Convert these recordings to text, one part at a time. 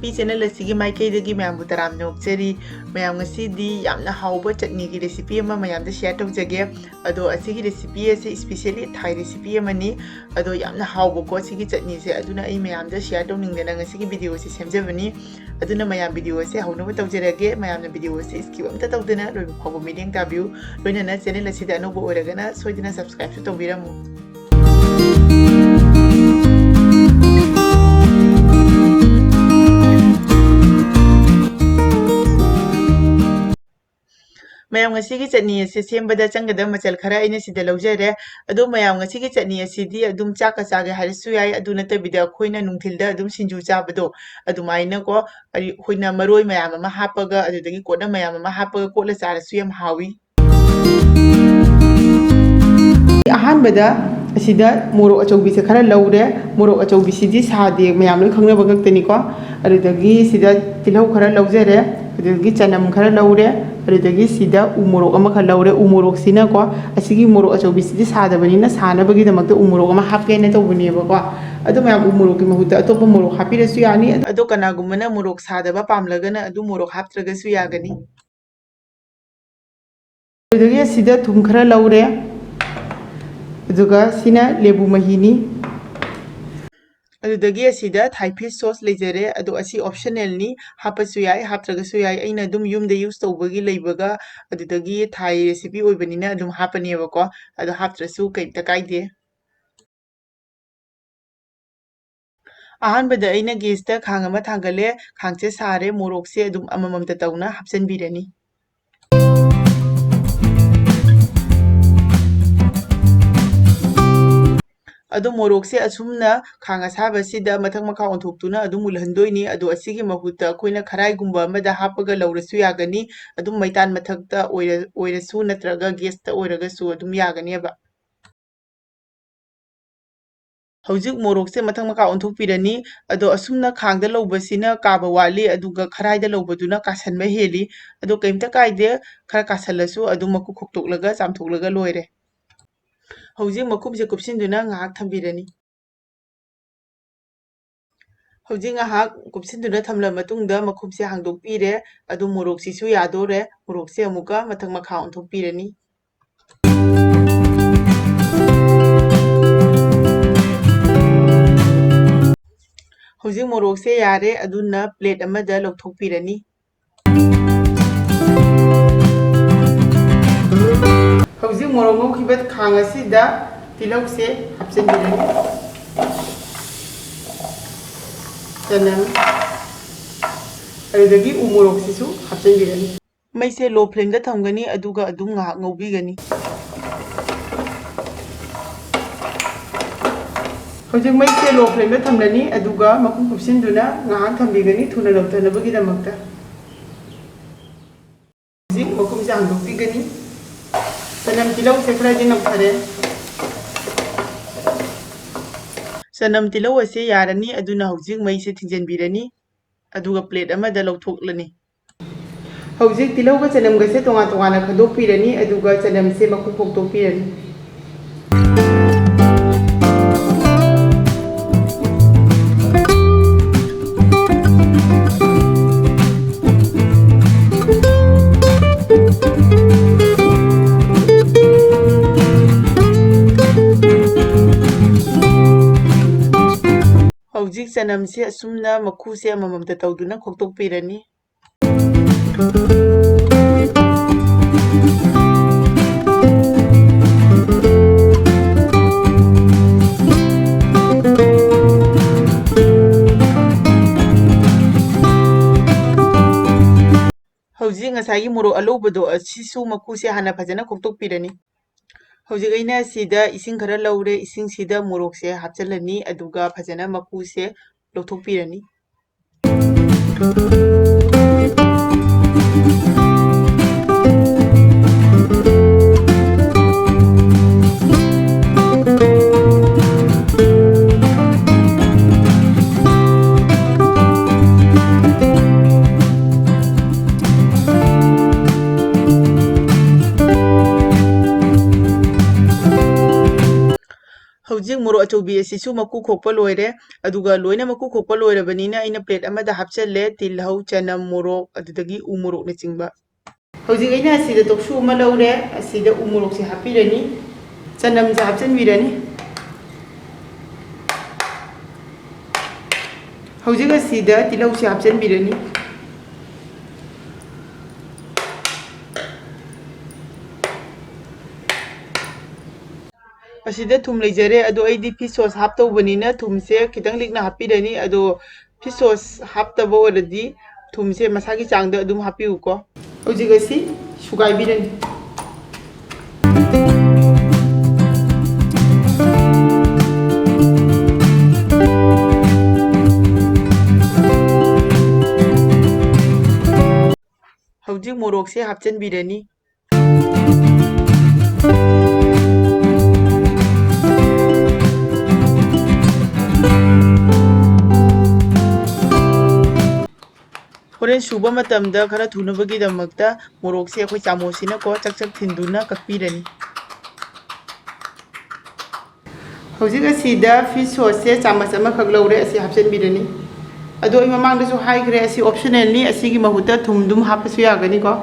recipe channel असिगी माइकैदगी ma'am तराम नोक्चरी ma'am ngasidi yamna hauba chutney gi recipe ama ma'am share tawjage ado asigi recipe ase specially Thai recipe amani ado yamna hauba ko asigi chutney se aduna ai ma'am share tawningdana ngasigi video se semjabani aduna ma'am video se haunaba tawjarage ma'am video se skip amta tawdana loiba phabu meeting tabiu loinana channel asida anoba oragana soidina subscribe to tawbiramu ma'am ngasi chutney ase sembada changada machal khara aina sida laujare adu ma'am ngasi chutney asidi adum chaka chaga harisu yai adu natabida khoina nungthilda adum sinju chabado adumaina ko khoina maroi ma'am ama hapaga adudagi kona ma'am ama hapaga kotla charasu yam hawi ahanbada asida morok achoubi se khara laure morok achoubi sidi sade ma'am loi khangnaba gaktani ko adudagi sida tilau khara laujare adudagi chanam khara laure adudagi sida umorok ama khara laure umorok sina ko asigi morok achoubi sidi sadabani na sanabagi damakta umorok ama hapke na tawbani ba ko adu ma'am umorok ki mahuta atopa morok hapirasu yani adu kanagumana morok sadaba pamlagana adu morok haptragasu yagani adudagi sida thum khara laure aduga sina lebu mahini adudagi asida Thai fish sauce lejare adu asi optional ni hapasu yai haptragasu yai aina dum yumda use tawbagi leibaga adudagi Thai recipe oibanina adum hapani ba ko adu haptrasu kaita kaide ahanbada aina gas ta khang ama thangale khangche sare morok se adum amamamta tawna hapsanbirani adu morok se asumna khanga saba sida mathak makha onthoptuna adu mulhandoini adu asigi mahuta koina kharai gumba amada hapaga laurasu yagani adu maitan mathakta oirasu natraga gas ta oiragasu adum yagani aba hojik morok se mathak makha onthopirani adu asumna khangda lobasina kaba wali aduga kharai da lobaduna kasanma heli adu kaimta kaide khara kasalasu adu maku khoktoklaga chamthoklaga loire hojik makumse kupsinduna ngahak thambirani hojik ngahak kupsinduna thamla matungda makumse hangdokpire adu morok sisu yadore morok se amuka mathak makha onthokpirani hojik morok se yare aduna plate amada lokthokpirani hojik morok ngokhiba khang asida tilau se hapchenbirani chanam adudagi umorok sisu hapchenbirani maise low flame da thamgani aduga adum ngahak ngobigani hojik maise low flame da thamlani aduga makum kupsinduna ngahak thambigani thuna lawtanabagi damakta hojik makum se hangdokpigani sanam tilau se khara din namthare sanam tilau ase yarani aduna hojik mai se thingjanbirani aduga plate amada lawthoklani hojik tilau ga sanam ga se tonga tonga na khadokpirani aduga sanam se maku khoktokpirani hojik sanam se asumna makhu se amamamta tawduna khoktokpirani hojik ngasai morok alobado asisu makhu se hana phajana khoktokpirani hojik aina sida ising khara laure ising sida morok se hapchalani aduga phajana makhu se lothokpirani ꯍꯧꯖꯤꯛ ꯃꯣꯔꯣꯛ ꯑꯆꯧꯕꯤ ꯑꯁꯤꯁꯨ ꯃꯀꯨ ꯈꯣꯛꯄ ꯂꯣꯏꯔꯦ ꯑꯗꯨꯒ ꯂꯣꯏꯅ ꯃꯀꯨ ꯈꯣꯛꯄ ꯂꯣꯏꯔꯕꯅꯤꯅ ꯑꯩꯅ plate ꯑꯃꯗ ꯍꯥꯞꯆꯜꯂꯦ ꯇꯤꯜꯍꯧ ꯆꯅꯝ ꯃꯣꯔꯣꯛ ꯑꯗꯨꯗꯒꯤ ꯎ ꯃꯣꯔꯣꯛꯅꯆꯤꯡꯕ ꯍꯧꯖꯤꯛ ꯑꯩꯅ ꯑꯁꯤꯗ ꯇꯣꯛꯁꯨ ꯑꯃ ꯂꯧꯔꯦ ꯑꯁꯤꯗ ꯎ ꯃꯣꯔꯣꯛꯁꯦ ꯍꯥꯞꯄꯤꯔꯅꯤ ꯆꯅꯝꯁꯦ ꯍꯥꯞꯆꯤꯟꯕꯤꯔꯅꯤ ꯍꯧꯖꯤꯛ ꯑꯁꯤꯗ ꯇꯤꯜꯍꯧꯁꯦ ꯍꯥꯞꯆꯤꯟꯕꯤꯔꯅꯤ ꯑꯁꯤꯗ ꯊꯨꯝ ꯂꯩꯖꯔꯦ ꯑꯗꯣ ꯑꯩꯗꯤ ꯐꯤꯁ ꯁꯣꯁ ꯍꯥꯞꯇꯧꯕꯅꯤꯅ ꯊꯨꯝꯁꯦ ꯈꯤꯇꯪ ꯂꯤꯛꯅ ꯍꯥꯞꯄꯤꯔꯅꯤ ꯑꯗꯣ ꯐꯤꯁ ꯁꯣꯁ ꯍꯥꯞꯇꯕ ꯑꯣꯏꯔꯗꯤ ꯊꯨꯝꯁꯦ ꯃꯁꯥꯒꯤ ꯆꯥꯡꯗ ꯑꯗꯨꯝ ꯍꯥꯞꯄꯤꯌꯨꯀꯣ ꯍꯧꯖꯤꯛ ꯑꯁꯤ ꯁꯨꯒꯥꯏꯕꯤꯔꯅꯤ ꯍꯧꯖꯤꯛ ꯃꯣꯔꯣꯛꯁꯦ ꯍꯥꯞꯆꯤꯟꯕꯤꯔꯅꯤ ꯍꯣꯔꯦꯟ ꯁꯨꯕ ꯃꯇꯝꯗ ꯈꯔ ꯊꯨꯅꯕꯒꯤꯗꯃꯛꯇ ꯃꯣꯔꯣꯛꯁꯦ ꯑꯩꯈꯣꯏ ꯆꯥꯃꯣꯁꯤꯅꯀꯣ ꯆꯛ ꯆꯛ ꯊꯤꯟꯗꯨꯅ ꯀꯛꯄꯤꯔꯅꯤ ꯍꯧꯖꯤꯛ ꯑꯁꯤꯗ ꯐꯤꯁ ꯁꯣꯁꯁꯦ ꯆꯥꯃꯁ ꯑꯃꯈꯛ ꯂꯧꯔꯦ ꯑꯁꯤ ꯍꯥꯞꯆꯤꯟꯕꯤꯔꯅꯤ ꯑꯗꯣ ꯑꯩ ꯃꯃꯥꯡꯗꯁꯨ ꯍꯥꯏꯈ꯭ꯔꯦ ꯑꯁꯤ ꯑꯣꯞꯁꯅꯦꯜꯅꯤ ꯑꯁꯤꯒꯤ ꯃꯍꯨꯠꯇ ꯊꯨꯝ ꯑꯗꯨꯝ ꯍꯥꯞꯄꯁꯨ ꯌꯥꯒꯅꯤꯀꯣ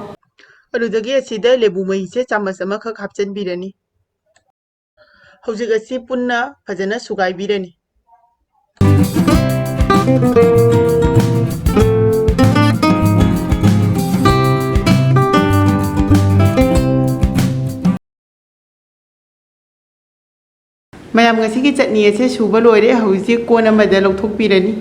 ꯑꯗꯨꯗꯒꯤ ꯑꯁꯤꯗ ꯂꯦꯕꯨ ꯃꯍꯤꯁꯦ ꯆꯥꯃꯁ ꯑꯃꯈꯛ ꯍꯥꯞꯆꯤꯟꯕꯤꯔꯅꯤ ꯍꯧꯖꯤꯛ ꯑꯁꯤ ꯄꯨꯟꯅ ꯐꯖꯅ ꯁꯨꯒꯥꯏꯕꯤꯔꯅꯤ ꯃꯌꯥꯝ ꯉꯁꯤꯒꯤ ꯆꯠꯅꯤ ꯑꯁꯤ ꯁꯨꯕ ꯂꯣꯏꯔꯦ ꯍꯧꯖꯤꯛ ꯀꯣꯟ ꯑꯃꯗ ꯂꯧꯊꯣꯛꯄꯤꯔꯅꯤ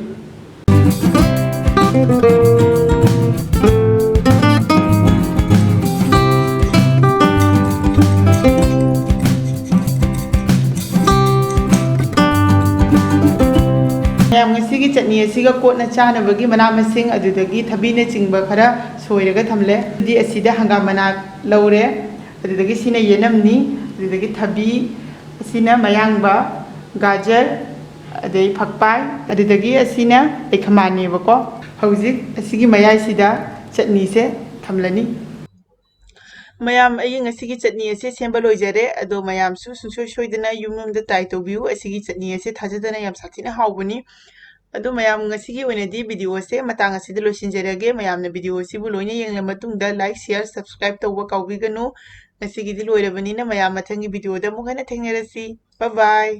ꯃꯌꯥꯝ ꯉꯁꯤꯒꯤ ꯆꯠꯅꯤ ꯑꯁꯤꯒ ꯀꯣꯠꯅ ꯆꯥꯅꯕꯒꯤ ꯃꯅꯥ ꯃꯁꯤꯡ ꯑꯗꯨꯗꯒꯤ ꯊꯕꯤꯅꯆꯤꯡꯕ ꯈꯔ ꯁꯣꯏꯔꯒ ꯊꯝꯂꯦ ꯑꯗꯨꯗꯤ ꯑꯁꯤꯗ ꯍꯪꯒꯥꯝ ꯃꯅꯥ ꯂꯧꯔꯦ ꯑꯗꯨꯗꯒꯤ ꯁꯤꯅ ꯌꯦꯅꯝꯅꯤ ꯑꯗꯨꯗꯒꯤ ꯊꯕꯤ ꯑꯁꯤꯅ ꯃꯌꯥꯡꯕ ꯒꯥꯖꯔ ꯑꯗꯩ ꯐꯛꯄꯥꯏ ꯑꯗꯨꯗꯒꯤ ꯑꯁꯤꯅ ꯂꯩꯈꯃꯥꯟꯅꯦꯕꯀꯣ ꯍꯧꯖꯤꯛ ꯑꯁꯤꯒꯤ ꯃꯌꯥꯏꯁꯤꯗ ꯆꯠꯅꯤꯁꯦ ꯊꯝꯂꯅꯤ ꯃꯌꯥꯝ ꯑꯩ ꯉꯁꯤꯒꯤ ꯆꯠꯅꯤ ꯑꯁꯦ ꯁꯦꯝꯕ ꯂꯣꯏꯖꯔꯦ ꯑꯗꯣ ꯃꯌꯥꯝꯁꯨ ꯁꯨꯡꯁꯣꯏ ꯁꯣꯏꯗꯅ ꯌꯨꯝꯗ ꯇ꯭ꯔꯥꯏ ꯇꯧꯕꯤꯌꯨ ꯑꯁꯤꯒꯤ ꯆꯠꯅꯤ ꯑꯁꯦ ꯊꯥꯖꯗꯅ ꯌꯥꯝ ꯁꯥꯊꯤꯅ ꯍꯥꯎꯕꯅꯤ ꯑꯗꯣ ꯃꯌꯥꯝ ꯉꯁꯤꯒꯤ ꯑꯣꯏꯅꯗꯤ ꯚꯤꯗꯤꯑꯣꯁꯦ ꯃꯇꯥꯡ ꯑꯁꯤꯗ ꯂꯣꯏꯁꯤꯟꯖꯔꯒꯦ ꯃꯌꯥꯝꯅ ꯚꯤꯗꯤꯑꯣ ꯑꯁꯤꯕꯨ ꯂꯣꯏꯅ ꯌꯦꯡꯂ ꯃꯇꯨꯡꯗ ꯂꯥꯏꯛ ꯁꯤꯌꯔ ꯁꯕꯁꯀ꯭ꯔꯥꯏꯕ ꯇꯧꯕ ꯀꯥꯎꯕꯤꯒꯅꯨ ꯉꯁꯤꯒꯤꯗꯤ ꯂꯣꯏꯔꯕꯅꯤꯅ ꯃꯌꯥꯝ ꯃꯊꯪꯒꯤ ꯚꯤꯗꯤꯑꯣꯗ ꯑꯃꯨꯛ ꯍꯟꯅ ꯊꯦꯡꯅꯔꯁꯤ ꯕꯥꯏ ꯕꯥꯏ